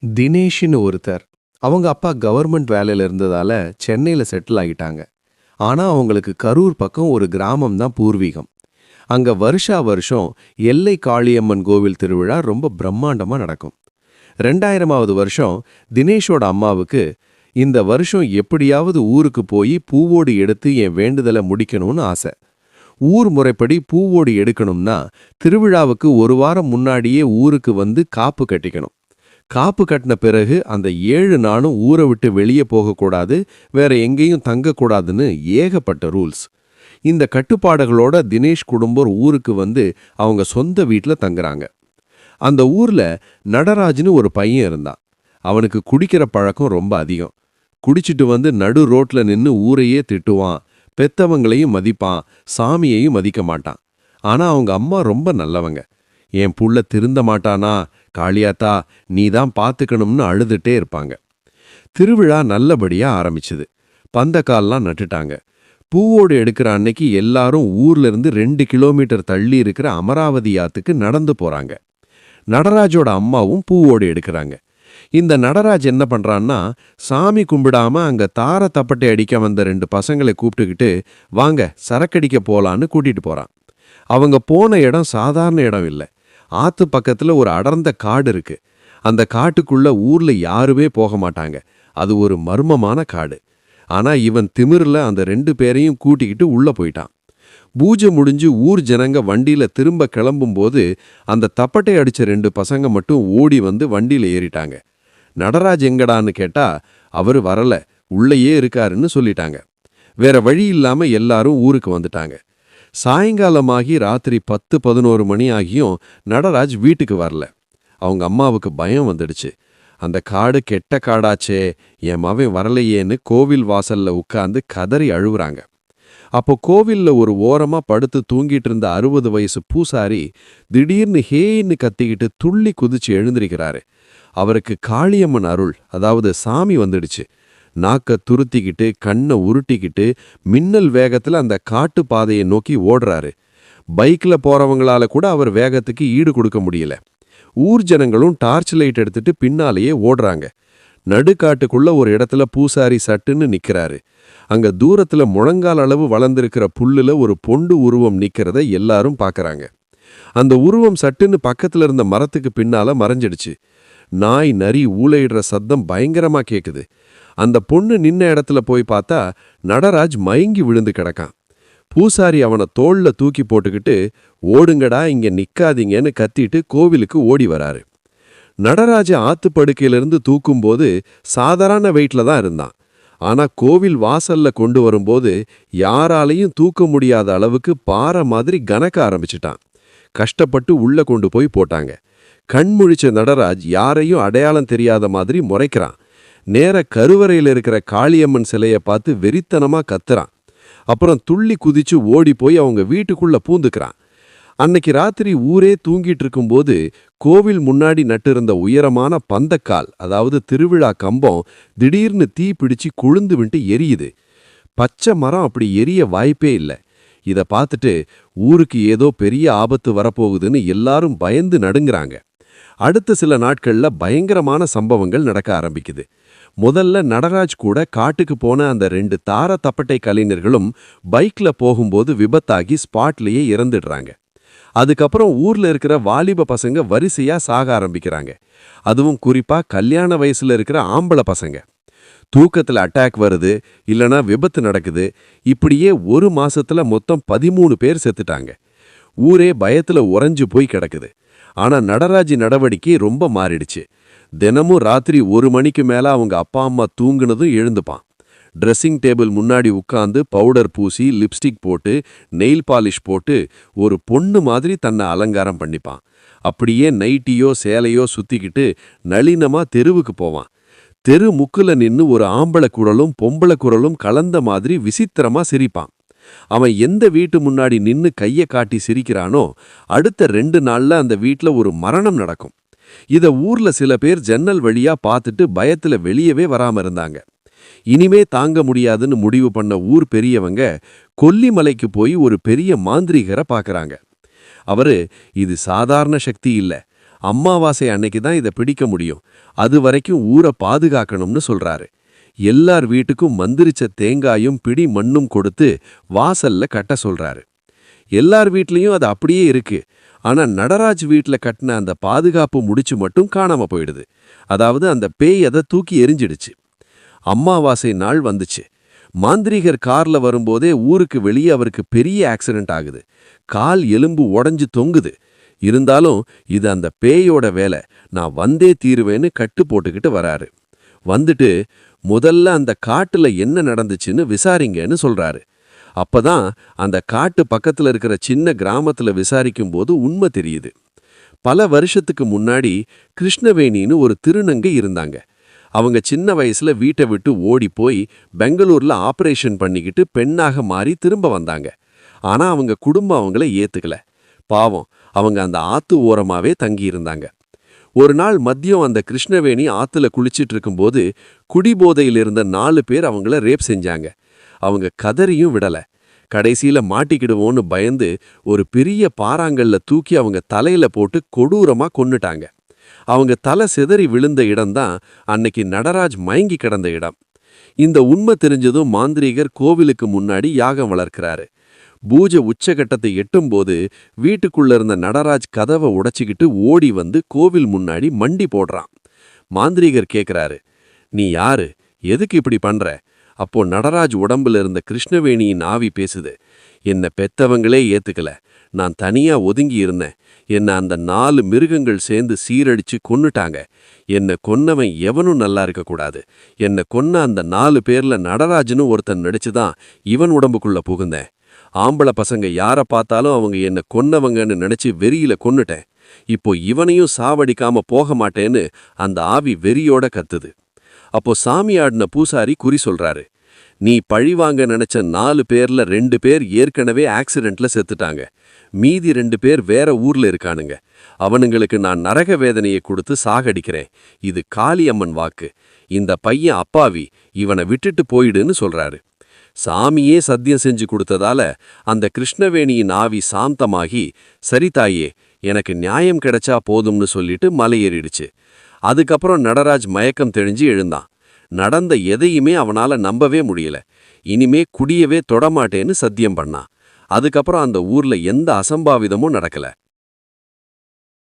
தினேஷ்னு ஒருத்தர். அவங்க அப்பா கவர்மெண்ட் வேலையில இருந்ததால சென்னையில செட்டில் ஆகிட்டாங்க. ஆனா அவங்களுக்கு கரூர் பக்கம் ஒரு கிராமம் தான் பூர்வீகம். அங்க வருஷா வருஷம் எல்லை காளியம்மன் கோவில் திருவிழா ரொம்ப பிரம்மாண்டமா நடக்கும். 2000வது வருஷம் தினேஷோட அம்மாவுக்கு இந்த வருஷம் எப்படியாவது ஊருக்கு போய் பூவோடு எடுத்து என் வேண்டுதலை முடிக்கணும்னு ஆசை. ஊர் முறைப்படி பூவோடு எடுக்கணும்னா திருவிழாவுக்கு ஒரு வாரம் முன்னாடியே ஊருக்கு வந்து காப்பு கட்டிக்கணும். காப்பு கட்டின பிறகு அந்த 7 நாளும் ஊரை விட்டு வெளியே போகக்கூடாது, வேற எங்கேயும் தங்கக்கூடாதுன்னு ஏகப்பட்ட ரூல்ஸ். இந்த கட்டுப்பாடுகளோட தினேஷ் குடும்பம் ஊருக்கு வந்து அவங்க சொந்த வீட்டில் தங்குறாங்க. அந்த ஊர்ல நடராஜ்னு ஒரு பையன் இருந்தான். அவனுக்கு குடிக்கிற பழக்கம் ரொம்ப அதிகம். குடிச்சிட்டு வந்து நடு ரோட்ல நின்னு ஊரையே திட்டுவான், பெத்தவங்களையும் மதிப்பான், சாமியையும் மதிக்க மாட்டான். ஆனா அவங்க அம்மா ரொம்ப நல்லவங்க. என் புள்ள திருந்த மாட்டானா, காளியாத்தா நீ தான் பார்த்துக்கணும்னு அழுதுட்டே இருப்பாங்க. திருவிழா நல்லபடியா ஆரம்பிச்சுது. பந்தக்கால்லாம் நட்டுட்டாங்க. பூவோடு எடுக்கிற அன்னைக்கு எல்லாரும் ஊர்ல இருந்து 2 கிலோமீட்டர் தள்ளி இருக்கிற அமராவதி ஆத்துக்கு நடந்து போறாங்க. நடராஜோட அம்மாவும் பூவோடு எடுக்கிறாங்க. இந்த நடராஜ் என்ன பண்றான்னா, சாமி கும்பிடாம அங்க தார தப்பட்டை அடிக்க வந்த 2 பசங்களை கூப்பிட்டுக்கிட்டு வாங்க சரக்கடிக்க போலான்னு கூட்டிட்டு போறான். அவங்க போன இடம் சாதாரண இடம் இல்லை. ஆத்து பக்கத்துல ஒரு அடர்ந்த காடு இருக்கு. அந்த காட்டுக்குள்ள ஊர்ல யாருமே போக மாட்டாங்க. அது ஒரு மர்மமான காடு. ஆனா இவன் திமிர்ல அந்த 2 பேரையும் கூட்டிக்கிட்டு உள்ள போயிட்டான். பூஜை முடிஞ்சு ஊர் ஜனங்க வண்டியில திரும்ப கிளம்பும்போது அந்த தப்பட்டை அடிச்ச 2 பசங்க மட்டும் ஓடி வந்து வண்டியில ஏறிட்டாங்க. நடராஜ் எங்கடான்னு கேட்டா அவரு வரல, உள்ளேயே இருக்காருன்னு சொல்லிட்டாங்க. வேற வழி இல்லாம எல்லாரும் ஊருக்கு வந்துட்டாங்க. சாயங்காலமாகி ராத்திரி 10-11 மணி ஆகியும் நடராஜ் வீட்டுக்கு வரல. அவங்க அம்மாவுக்கு பயம் வந்துடுச்சு. அந்த காடு கெட்ட காடாச்சே, என் மவன் வரலையேன்னு கோவில் வாசல்ல உட்கார்ந்து கதறி அழுவுறாங்க. அப்போ கோவில்ல ஒரு ஓரமா படுத்து தூங்கிட்டு இருந்த 60 வயசு பூசாரி திடீர்னு ஹேன்னு கத்திக்கிட்டு துள்ளி குதிச்சு எழுந்திருக்கிறாரு. அவருக்கு காளியம்மன் அருள், அதாவது சாமி வந்துடுச்சு. நாக்க துருத்திக்கிட்டு கண்ணை உருட்டிக்கிட்டு மின்னல் வேகத்துல அந்த காட்டு பாதையை நோக்கி ஓடுறாரு. பைக்ல போறவங்களால கூட அவர் வேகத்துக்கு ஈடு கொடுக்க முடியல. ஊர் ஜனங்களும் டார்ச் லைட் எடுத்துட்டு பின்னாலேயே ஓடுறாங்க. நடுக்காட்டுக்குள்ள ஒரு இடத்துல பூசாரி சட்டுன்னு நிக்கிறாரு. அங்க தூரத்துல முழங்கால் அளவு வளர்ந்திருக்கிற புல்லுல ஒரு பொண்டு உருவம் நிக்கிறத எல்லாரும் பாக்கறாங்க. அந்த உருவம் சட்டுன்னு பக்கத்துல இருந்த மரத்துக்கு பின்னால மறைஞ்சிடுச்சு. நாய் நரி ஊளையிடுற சத்தம் பயங்கரமா கேக்குது. அந்த பொண்ணு நின்ன இடத்துல போய் பார்த்தா நடராஜ் மயங்கி விழுந்து கிடக்கான். பூசாரி அவனை தோள்ல தூக்கி போட்டுக்கிட்டு ஓடுங்கடா இங்க நிக்காதீங்கன்னு கத்திட்டு கோவிலுக்கு ஓடி வராரு. நடராஜ ஆத்துப்படுக்கையிலிருந்து தூக்கும்போது சாதாரண வெயிட்ல தான் இருந்தான். ஆனா கோவில் வாசல்ல கொண்டு வரும்போது யாராலையும் தூக்க முடியாத அளவுக்கு பாறை மாதிரி கனக்க ஆரம்பிச்சிட்டான். கஷ்டப்பட்டு உள்ள கொண்டு போய் போட்டாங்க. கண்முழிச்ச நடராஜ் யாரையும் அடையாளம் தெரியாத மாதிரி முறைக்கிறான். நேர கருவறையில் இருக்கிற காளியம்மன் சிலையை பார்த்து வெறித்தனமா கத்துறான். அப்புறம் துள்ளி குதிச்சு ஓடி போய் அவங்க வீட்டுக்குள்ள பூந்துக்கிறான். அன்னைக்கு ராத்திரி ஊரே தூங்கிட்டு இருக்கும்போது கோவில் முன்னாடி நட்டிருந்த உயரமான பந்தக்கால், அதாவது திருவிழா கம்பம், திடீர்னு தீ பிடிச்சு கொழுந்து விட்டு எரியுது. பச்சை மரம் அப்படி எரிய வாய்ப்பே இல்லை. இத பார்த்துட்டு ஊருக்கு ஏதோ பெரிய ஆபத்து வரப்போகுதுன்னு எல்லாரும் பயந்து நடுங்குறாங்க. அடுத்த சில நாட்கள்ல பயங்கரமான சம்பவங்கள் நடக்க ஆரம்பிக்குது. முதல்ல நடராஜ் கூட காட்டுக்கு போன அந்த 2 தார தப்பட்டை கலைஞர்களும் பைக்ல போகும்போது விபத்தாகி ஸ்பாட்லயே இறந்துடுறாங்க. அதுக்கப்புறம் ஊர்ல இருக்கிற வாலிப பசங்க வரிசையா சாக ஆரம்பிக்கிறாங்க. அதுவும் குறிப்பா கல்யாண வயசுல இருக்கிற ஆம்பளை பசங்க. தூக்கத்துல அட்டாக் வருது, இல்லனா விபத்து நடக்குது. இப்படியே ஒரு மாசத்துல மொத்தம் 13 பேர் செத்துட்டாங்க. ஊரே பயத்துல உறைஞ்சு போய் கிடக்குது. ஆனா நடராஜ் நடவடிக்கை ரொம்ப மாறிடுச்சு. தினமும் ராத்திரி 1 மணிக்கு மேல அவங்க அப்பா அம்மா தூங்குனதும் எழுந்துப்பான். ட்ரெஸ்ஸிங் டேபிள் முன்னாடி உட்காந்து பவுடர் பூசி லிப்ஸ்டிக் போட்டு நெயில் பாலிஷ் போட்டு ஒரு பொண்ணு மாதிரி தன்னை அலங்காரம் பண்ணிப்பான். அப்படியே நைட்டியோ சேலையோ சுத்திக்கிட்டு நளினமா தெருவுக்கு போவான். தெரு முக்குல நின்னு ஒரு ஆம்பளை குரலும் பொம்பளை குரலும் கலந்த மாதிரி விசித்திரமா சிரிப்பான். அவன் எந்த வீட்டு முன்னாடி நின்னு கைய காட்டி சிரிக்கிறானோ அடுத்த 2 நாள்ல அந்த வீட்ல ஒரு மரணம் நடக்கும். இத ஊர்ல சில பேர் ஜன்னல் வழியா பார்த்துட்டு பயத்துல வெளியவே வராம இருந்தாங்க. இனிமே தாங்க முடியாதுன்னு முடிவு பண்ண ஊர் பெரியவங்க கொல்லிமலைக்கு போய் ஒரு பெரிய மாந்திரீகரை பார்க்கறாங்க. அவரு இது சாதாரண சக்தி இல்ல, அம்மாவாசை அன்னைக்கு தான் இதை பிடிக்க முடியும். அது வரைக்கும் ஊரை பாதுகாக்கணும்னு சொல்றாரு. எல்லார் வீட்டுக்கும் மந்திரிச்ச தேங்காயும் பிடி மண்ணும் கொடுத்து வாசல்ல கட்ட சொல்றாரு. எல்லார் வீட்லயும் அது அப்படியே இருக்கு. ஆனா நடராஜ் வீட்ல கட்டின அந்த பாதுகாப்பு முடிச்சு மட்டும் காணாம போயிடுது. அதாவது அந்த பேய் அதை தூக்கி எரிஞ்சிடுச்சு. அம்மாவாசை நாள் வந்துச்சு. மாந்திரீகர் கார்ல வரும்போதே ஊருக்கு வெளியே அவருக்கு பெரிய ஆக்சிடென்ட் ஆகுது. கால் எலும்பு உடைஞ்சு தொங்குது. இருந்தாலும் இது அந்த பேயோட வேலை, நான் வந்தே தீருவேன்னு கட்டு போட்டுக்கிட்டு வராரு. வந்துட்டு முதல்ல அந்த காட்டுல என்ன நடந்துச்சுன்னு விசாரிங்கன்னு சொல்றாரு. அப்பதான் அந்த காட்டு பக்கத்துல இருக்கிற சின்ன கிராமத்துல விசாரிக்கும் போது உண்மை தெரியுது. பல வருஷத்துக்கு முன்னாடி கிருஷ்ணவேணின்னு ஒரு திருநங்கை இருந்தாங்க. அவங்க சின்ன வயசுல வீட்டை விட்டு ஓடி போய் பெங்களூர்ல ஆபரேஷன் பண்ணிக்கிட்டு பெண்ணாக மாறி திரும்ப வந்தாங்க. ஆனா அவங்க குடும்பம் அவங்கள ஏத்துக்கல. பாவம், அவங்க அந்த ஆத்து ஓரமாவே தங்கி இருந்தாங்க. ஒரு நாள் மதியம் அந்த கிருஷ்ணவேணி ஆத்துல குளிச்சிட்டு இருக்கும்போது குடிபோதையில் இருந்த 4 பேர் அவங்கள ரேப் செஞ்சாங்க. அவங்க கதறியும் விடல. கடைசியில மாட்டிக்கிடுவோன்னு பயந்து ஒரு பெரிய பாறாங்கல்ல தூக்கி அவங்க தலையில போட்டு கொடூரமா கொன்னுட்டாங்க. அவங்க தலை சிதறி விழுந்த இடம்தான் அன்னைக்கு நடராஜ் மயங்கி கிடந்த இடம். இந்த உண்மை தெரிஞ்சதும் மாந்திரீகர் கோவிலுக்கு முன்னாடி யாகம் வளர்க்கிறாரு. பூஜை உச்சகட்டத்தை எட்டும்போது வீட்டுக்குள்ள இருந்த நடராஜ் கதவை உடைச்சிக்கிட்டு ஓடி வந்து கோவில் முன்னாடி மண்டி போடுறான். மாந்திரீகர் கேக்குறாரு, நீ யாரு, எதுக்கு இப்படி பண்ற? அப்போ நடராஜ் உடம்புல இருந்த கிருஷ்ணவேணியின் ஆவி பேசுது. என்ன பெத்தவங்களே ஏத்துக்கல, நான் தனியா ஒதுங்கி இருந்தேன். என்ன அந்த 4 மிருகங்கள் சேர்ந்து சீரடிச்சு கொன்னுட்டாங்க. என்ன கொன்னவன் எவனும் நல்லா இருக்கக்கூடாது. என்ன கொன்ன அந்த 4 பேர்ல நடராஜனும் ஒருத்தன் நடிச்சுதான் இவன் உடம்புக்குள்ள புகுந்தேன். ஆம்பளை பசங்க யார பார்த்தாலும் அவங்க என்ன கொன்னவங்கன்னு நினைச்சு வெறியில கொன்னுட்டேன். இப்போ இவனையும் சாவடிக்காம போக மாட்டேன்னு அந்த ஆவி வெறியோட கத்துது. அப்போ சாமி ஆடின பூசாரி குறி சொல்றாரு, நீ பழிவாங்க நினைச்ச 4 பேர்ல 2 பேர் ஏற்கனவே ஆக்சிடென்ட்ல செத்துட்டாங்க. மீதி 2 பேர் வேற ஊர்ல இருக்கானுங்க. அவனுங்களுக்கு நான் நரக வேதனையை கொடுத்து சாகடிக்கிறேன். இது காளியம்மன் வாக்கு. இந்த பையன் அப்பாவி, இவனை விட்டுட்டு போயிடுன்னு சொல்றாரு. சாமியே சத்தியம் செஞ்சு கொடுத்ததால அந்த கிருஷ்ணவேணியின் ஆவி சாந்தமாகி, சரி தாயே, எனக்கு நியாயம் கிடைச்சா போதும்னு சொல்லிட்டு மலையேறிடுச்சு. அதுக்கப்புறம் நடராஜ் மயக்கம் தெளிஞ்சு எழுந்தான். நடந்த எதையுமே அவனால நம்பவே முடியல. இனிமே குடியவே தொடமாட்டேன்னு சத்தியம் பண்ணான். அதுக்கப்புறம் அந்த ஊர்ல எந்த அசம்பாவிதமும் நடக்கல.